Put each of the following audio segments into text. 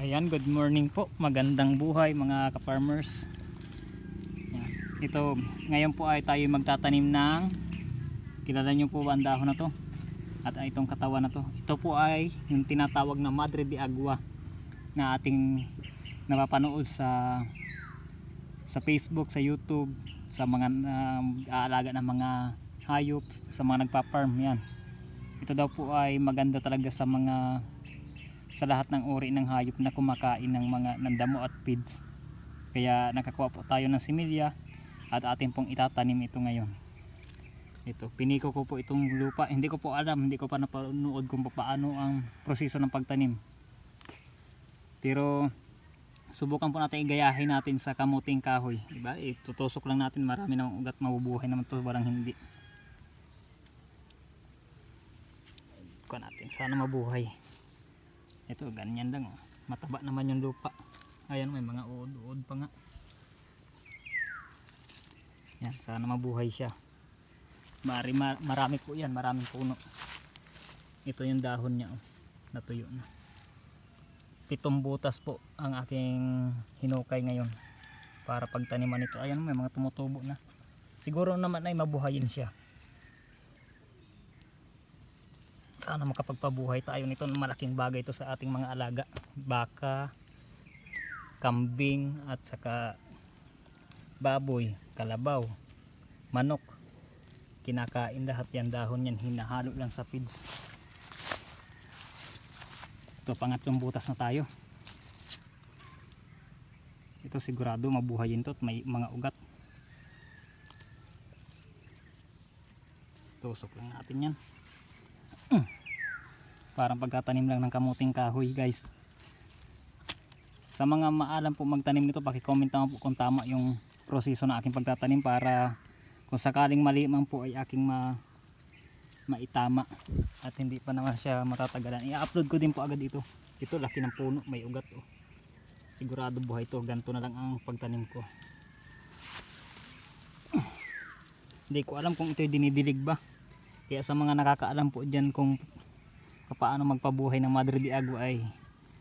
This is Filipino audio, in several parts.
Ayan, good morning po. Magandang buhay mga ka-farmers. Yan. Ito, ngayon po ay tayo magtatanim ng, kilala nyo po ba ang dahon na to? At itong katawan na to. Ito po ay yung tinatawag na Madre de Agua na ating napapanood sa Facebook, sa YouTube, sa mga aalaga ng mga hayop, sa mga nagpa-farm. Yan. Ito daw po ay maganda talaga sa lahat ng uri ng hayop na kumakain ng mga damo at feeds. Kaya nakakuha po tayo ng similya at atin pong itatanim ito ngayon. Ito, piniko ko po itong lupa. Hindi ko po alam, hindi ko pa napanood kung paano ang proseso ng pagtanim. Pero subukan po natin igayahin natin sa kamuting kahoy. Diba? Itutusok lang natin, marami namang ugat, mabubuhay naman ito, parang hindi. Kuha natin, sana mabuhay. Ito, ganyan lang, oh. Mataba naman yung lupa. Ayan, may mga uod-uod pa nga. Yan, sana mabuhay siya. Marami po yan, maraming puno. Ito yung dahon niya, oh. Natuyo na. 7 butas po ang aking hinukay ngayon para pagtaniman ito. Ayan, may mga tumutubo na. Siguro naman ay mabuhayin siya. Sana makapagpabuhay tayo nito. Malaking bagay ito sa ating mga alaga, baka, kambing at saka baboy, kalabaw, manok. Kinakain lahat yan, dahon yan, hinahalo lang sa feeds. Ito, pangatlong butas na tayo. Ito sigurado mabuhayin to at may mga ugat. Tusok lang natin yan. Parang pagtatanim lang ng kamuting kahoy, guys. Sa mga maalam po magtanim nito, paki-comment naman po kung tama yung proseso na aking pagtatanim para kung sakaling mali man po ay aking maitama at hindi pa naman siya matatagalan. I-upload ko din po agad ito. Ito, laki ng puno, may ugat, oh. Sigurado buhay ito. Ganito na lang ang pagtanim ko. Hindi ko alam kung ito'y dinidilig ba. Kaya sa mga nakakaalam po dyan kung paano magpabuhay ng Madre de Agua ay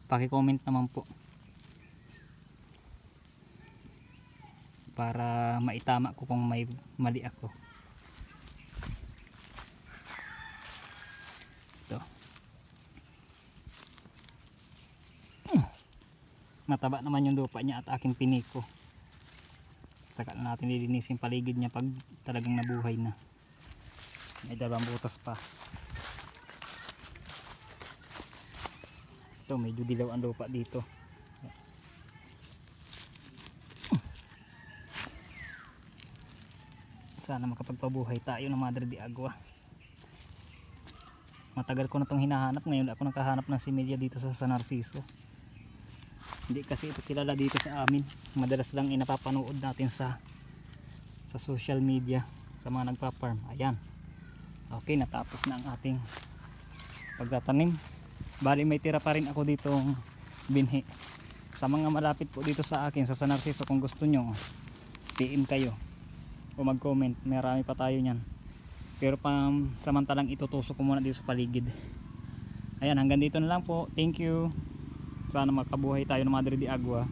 paki-comment naman po para maitama ko kung may mali ako. Ito. Mataba naman yung lupa niya at aking piniko. Saka na natin lilinisin paligid niya pag talagang nabuhay na. May 2 butas pa. Ito, medyo dilaw ang lupa dito. Sana makapagpabuhay tayo ng Madre de Agua. Matagal ko na itong hinahanap. Ngayon ako nakahanap ng similya dito sa San Narciso. Hindi kasi ito kilala dito sa amin. Madalas lang napapanood natin sa social media, sa mga nagpa-farm. Ayan. Okay, natapos na ang ating pagtatanim. Bali may tira pa rin ako ditong binhi. Sa mga malapit po dito sa akin sa San Narciso, kung gusto nyo, PM kayo o mag-comment, marami pa tayo nyan. Pero samantalang itutusok ko muna dito sa paligid. Ayan, hanggang dito na lang po. Thank you. Sana makabuhay tayo ng Madre de Agua.